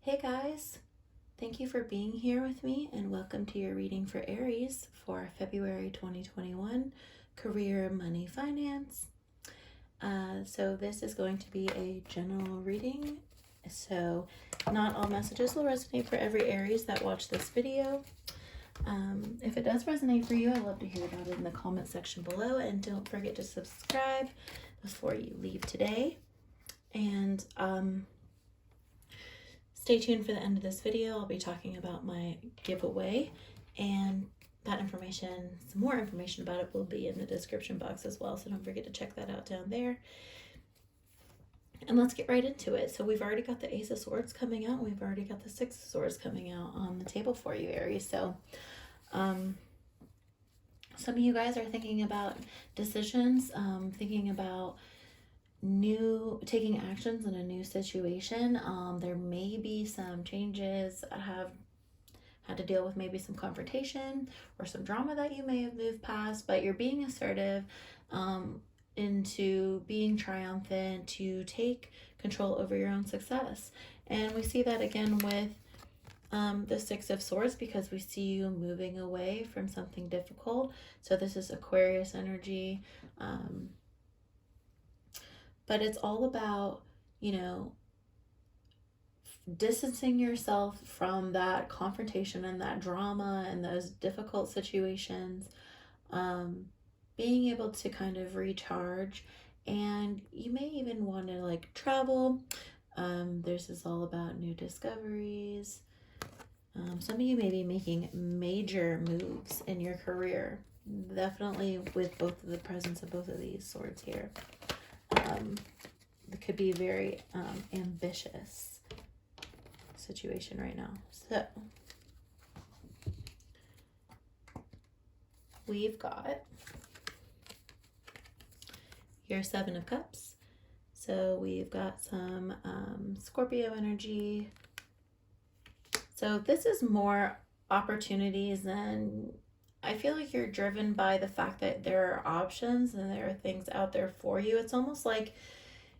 Hey guys, thank you for being here with me and welcome to your reading for Aries for February 2021, career, money, finance. So this is going to be a general reading. So not all messages will resonate for every Aries that watch this video. If it does resonate for you, I'd love to hear about it in the comment section below, and don't forget to subscribe before you leave today. And stay tuned for the end of this video. I'll be talking about my giveaway, and that information, some more information about it, will be in the description box as well, so don't forget to check that out down there. And let's get right into it. So we've already got the Ace of Swords coming out. We've already got the Six of Swords coming out on the table for you, Aries. So some of you guys are thinking about decisions, thinking about taking actions in a new situation. There may be some changes. I have had to deal with maybe some confrontation or some drama that you may have moved past, but you're being assertive into being triumphant to take control over your own success. And we see that again with the Six of Swords, because we see you moving away from something difficult. So this is Aquarius energy. But it's all about, distancing yourself from that confrontation and that drama and those difficult situations, being able to kind of recharge. And you may even want to travel. This is all about new discoveries. Some of you may be making major moves in your career, definitely with both of the presence of both of these swords here. It could be a very ambitious situation right now. So we've got your Seven of Cups. So we've got some Scorpio energy. So this is more opportunities than, I feel like you're driven by the fact that there are options and there are things out there for you. It's almost like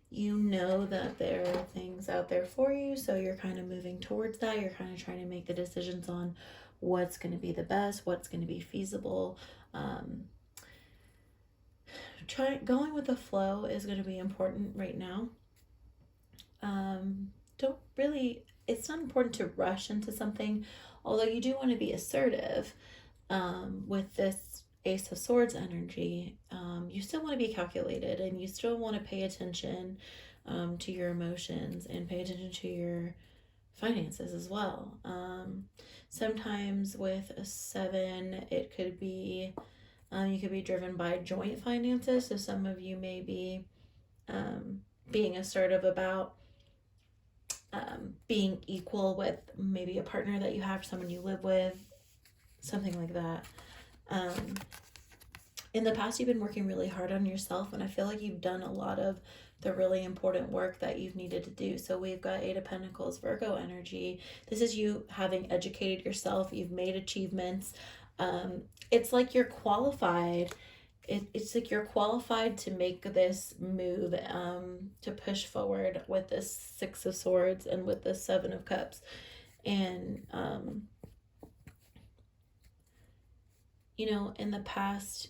you know that there are things out there for you, so you're kind of moving towards that. You're kind of trying to make the decisions on what's going to be the best, what's going to be feasible. Going with the flow is going to be important right now. It's not important to rush into something, although you do want to be assertive. With this Ace of Swords energy, you still want to be calculated, and you still want to pay attention to your emotions and pay attention to your finances as well. Sometimes with a 7, it could be, you could be driven by joint finances. So some of you may be being assertive about being equal with maybe a partner that you have, someone you live with, something like that. In the past, you've been working really hard on yourself, and I feel like you've done a lot of the really important work that you've needed to do. So we've got Eight of Pentacles, Virgo energy. This is you having educated yourself. You've made achievements. It's like you're qualified. It's like you're qualified to make this move, to push forward with this Six of Swords and with this Seven of Cups. And in the past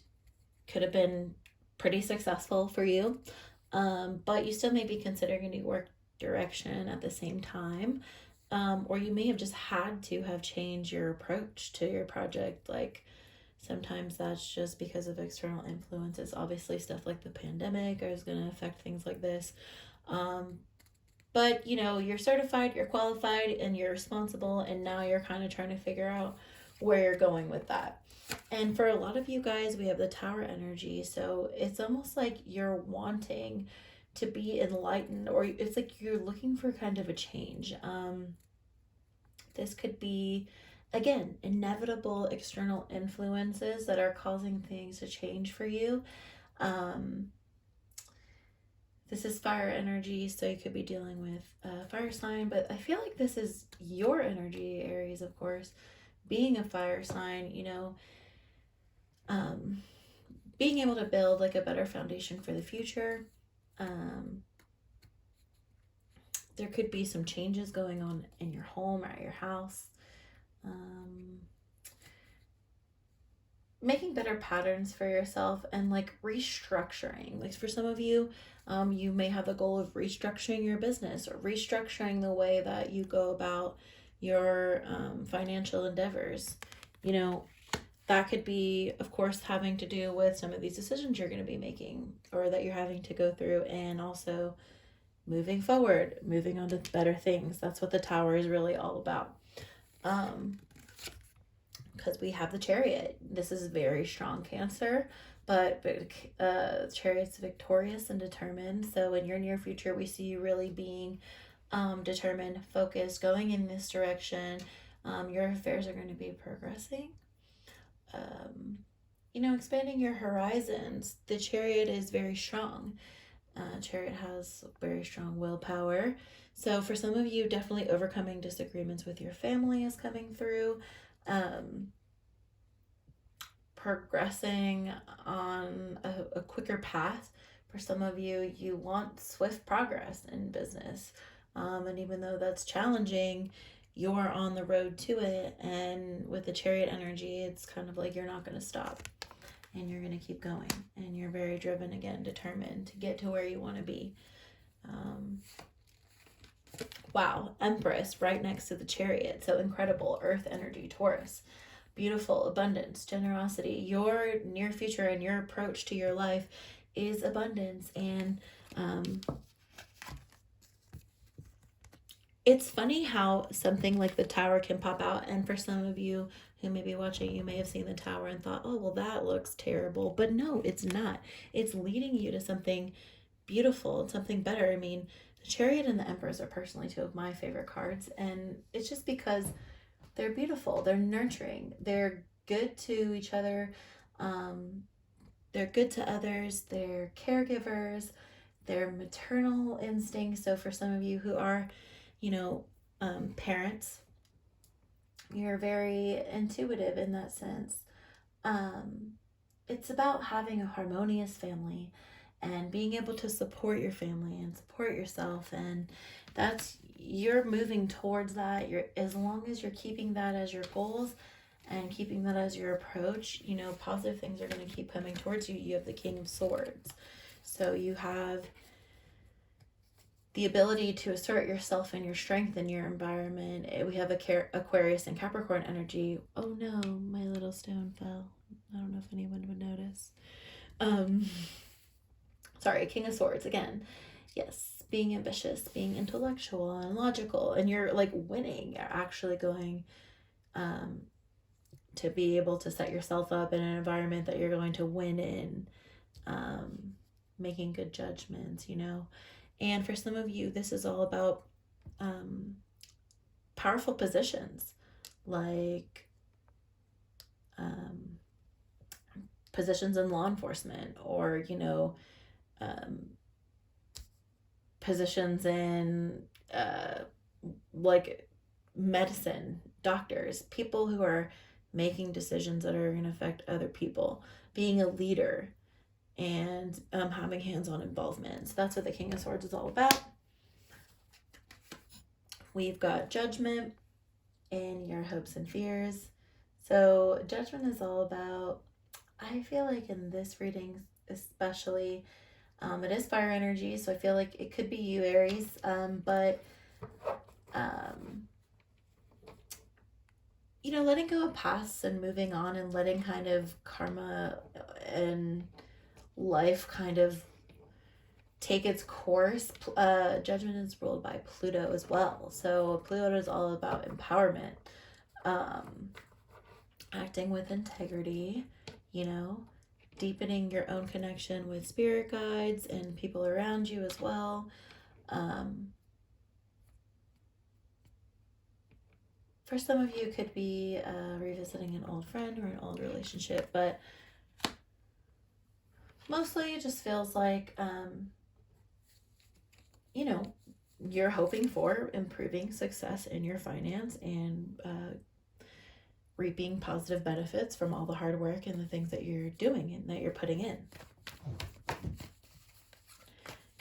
could have been pretty successful for you, but you still may be considering a new work direction at the same time, or you may have just had to have changed your approach to your project. Like sometimes that's just because of external influences. Obviously stuff like the pandemic is going to affect things like this, but you're certified, you're qualified, and you're responsible, and now you're kind of trying to figure out where you're going with that. And for a lot of you guys, we have the Tower energy. So it's almost like you're wanting to be enlightened, or it's like you're looking for kind of a change. This could be, again, inevitable external influences that are causing things to change for you. This is fire energy, so you could be dealing with a fire sign, but I feel like this is your energy, Aries, of course. Being a fire sign, being able to build like a better foundation for the future, there could be some changes going on in your home or at your house. Making better patterns for yourself and like restructuring. Like for some of you, you may have the goal of restructuring your business or restructuring the way that you go about your financial endeavors. You know, that could be, of course, having to do with some of these decisions you're going to be making or that you're having to go through, and also moving forward, moving on to better things. That's what the Tower is really all about. Because we have the Chariot. This is very strong Cancer, but Chariot's victorious and determined. So in your near future, we see you really being determined, focused, going in this direction. Your affairs are going to be progressing. Expanding your horizons. The Chariot is very strong. Chariot has very strong willpower. So for some of you, definitely overcoming disagreements with your family is coming through. Progressing on a quicker path. For some of you, you want swift progress in business. And even though that's challenging, you're on the road to it. And with the Chariot energy, it's kind of like you're not going to stop. And you're going to keep going. And you're very driven, again, determined to get to where you want to be. Wow, Empress right next to the Chariot. So incredible. Earth energy, Taurus. Beautiful, abundance, generosity. Your near future and your approach to your life is abundance. And it's funny how something like the Tower can pop out. And for some of you who may be watching, you may have seen the Tower and thought, oh, well, that looks terrible. But no, it's not. It's leading you to something beautiful and something better. I mean, the Chariot and the Empress are personally two of my favorite cards. And it's just because they're beautiful. They're nurturing. They're good to each other. They're good to others. They're caregivers. They're maternal instincts. So for some of you who are, parents, you're very intuitive in that sense. It's about having a harmonious family and being able to support your family and support yourself. And you're moving towards that. As long as you're keeping that as your goals and keeping that as your approach, positive things are going to keep coming towards you. You have the King of Swords. So you have the ability to assert yourself and your strength in your environment. We have Aquarius and Capricorn energy. Oh no, my little stone fell. I don't know if anyone would notice. Sorry, King of Swords again. Yes, being ambitious, being intellectual and logical, and you're like winning. You're actually going to be able to set yourself up in an environment that you're going to win in, making good judgments, And for some of you, this is all about powerful positions, like positions in law enforcement, or, positions in like medicine, doctors, people who are making decisions that are going to affect other people, being a leader, and having hands-on involvement. So that's what the King of Swords is all about. We've got Judgment in your hopes and fears. So Judgment is all about, I feel like in this reading especially, it is fire energy, so I feel like it could be you, Aries, but letting go of past and moving on and letting kind of karma and life kind of take its course. Judgment is ruled by Pluto as well. So Pluto is all about empowerment, acting with integrity, deepening your own connection with spirit guides and people around you as well. For some of you, it could be revisiting an old friend or an old relationship, but mostly it just feels like, you're hoping for improving success in your finance and reaping positive benefits from all the hard work and the things that you're doing and that you're putting in.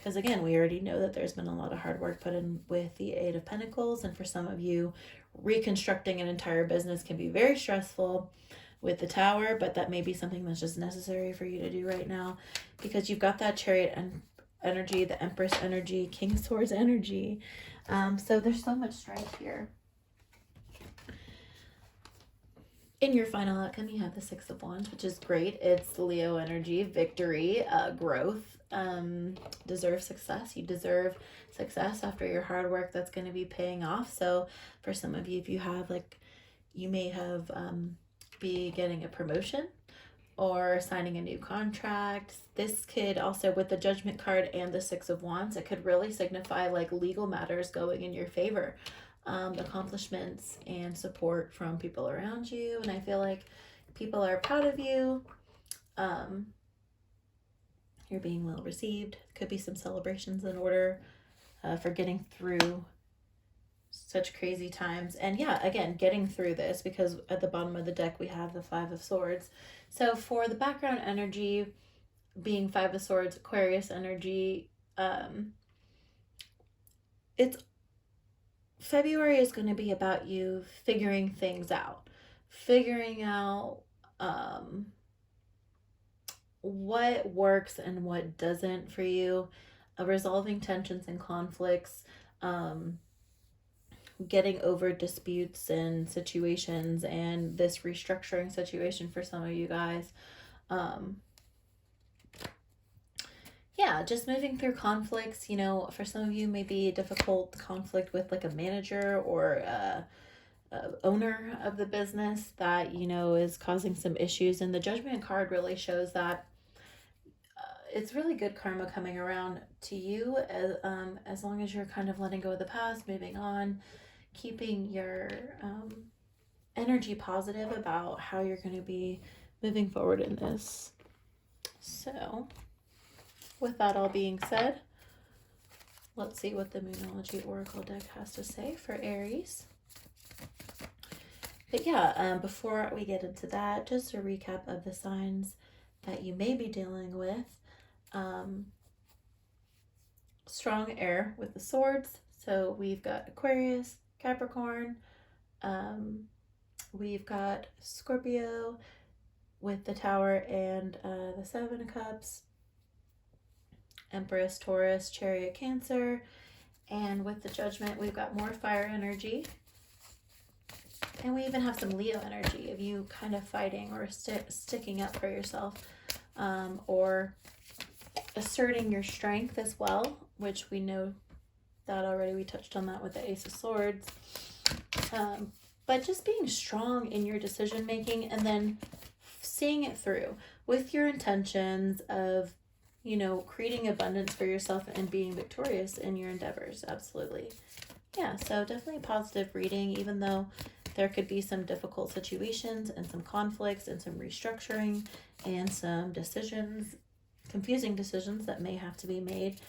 Because again, we already know that there's been a lot of hard work put in with the Eight of Pentacles. And for some of you, reconstructing an entire business can be very stressful with the Tower, but that may be something that's just necessary for you to do right now, because you've got that Chariot and energy, the Empress energy, King of Swords energy. So there's so much strength here. In your final outcome, you have the Six of Wands, which is great. It's Leo energy, victory, growth, deserve success. You deserve success after your hard work that's going to be paying off. So for some of you, if you have you may have be getting a promotion or signing a new contract. This could also, with the Judgment card and the Six of Wands, it could really signify legal matters going in your favor. Accomplishments and support from people around you, and I feel like people are proud of you. You're being well received. Could be some celebrations in order for getting through such crazy times. And yeah, again, getting through this, because at the bottom of the deck we have the Five of Swords. So for the background energy being Five of Swords, Aquarius energy, it's February is going to be about you figuring things out, figuring out what works and what doesn't for you, resolving tensions and conflicts, getting over disputes and situations, and this restructuring situation for some of you guys. Yeah, just moving through conflicts. For some of you, maybe a difficult conflict with a manager or a owner of the business that, is causing some issues. And the Judgment card really shows that it's really good karma coming around to you as long as you're kind of letting go of the past, moving on, keeping your energy positive about how you're going to be moving forward in this. So with that all being said, let's see what the Moonology Oracle deck has to say for Aries. But yeah, before we get into that, just a recap of the signs that you may be dealing with. Strong air with the swords. So we've got Aquarius, Capricorn, we've got Scorpio with the Tower and the Seven of Cups, Empress, Taurus, Chariot, Cancer, and with the Judgment, we've got more fire energy. And we even have some Leo energy of you kind of fighting or sticking up for yourself, or asserting your strength as well, which we know that already. We touched on that with the Ace of Swords. But just being strong in your decision making, and then seeing it through with your intentions of creating abundance for yourself and being victorious in your endeavors. Absolutely. Yeah, so definitely positive reading, even though there could be some difficult situations and some conflicts and some restructuring and some decisions, confusing decisions that may have to be made.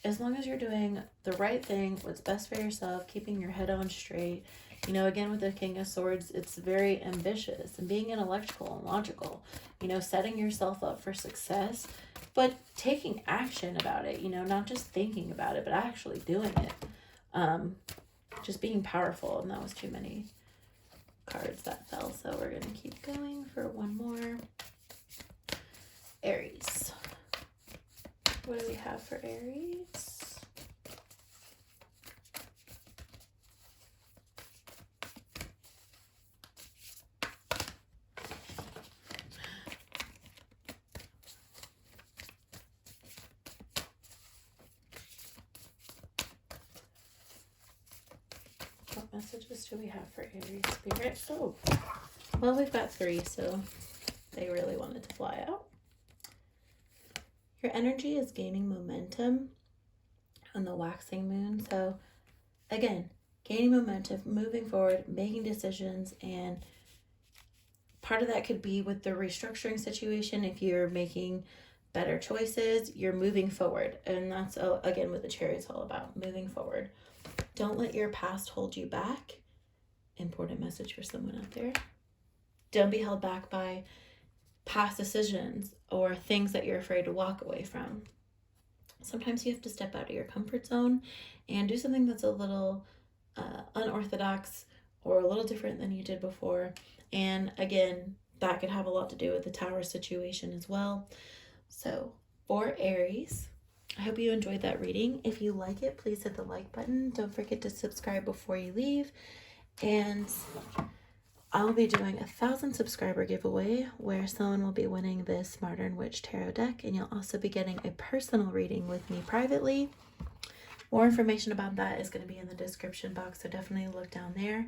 As long as you're doing the right thing, what's best for yourself, keeping your head on straight. Again, with the King of Swords, it's very ambitious and being intellectual and logical, setting yourself up for success, but taking action about it, not just thinking about it, but actually doing it. Just being powerful. And that was too many cards that fell. So we're going to keep going for one more. Aries. What do we have for Aries? What messages do we have for Aries Spirit? Oh, well, we've got 3, so they really wanted to fly out. Your energy is gaining momentum on the waxing moon. So again, gaining momentum, moving forward, making decisions, and part of that could be with the restructuring situation. If you're making better choices, you're moving forward. And that's, again, what the Chariot's all about, moving forward. Don't let your past hold you back. Important message for someone out there. Don't be held back by past decisions or things that you're afraid to walk away from. Sometimes you have to step out of your comfort zone and do something that's a little unorthodox or a little different than you did before. And again, that could have a lot to do with the tower situation as well. So, for Aries, I hope you enjoyed that reading. If you like it, please hit the like button. Don't forget to subscribe before you leave. And I'll be doing a 1,000 subscriber giveaway where someone will be winning this Modern Witch Tarot deck, and you'll also be getting a personal reading with me privately. More information about that is going to be in the description box, so definitely look down there.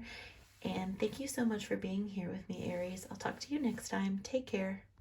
And thank you so much for being here with me, Aries. I'll talk to you next time. Take care.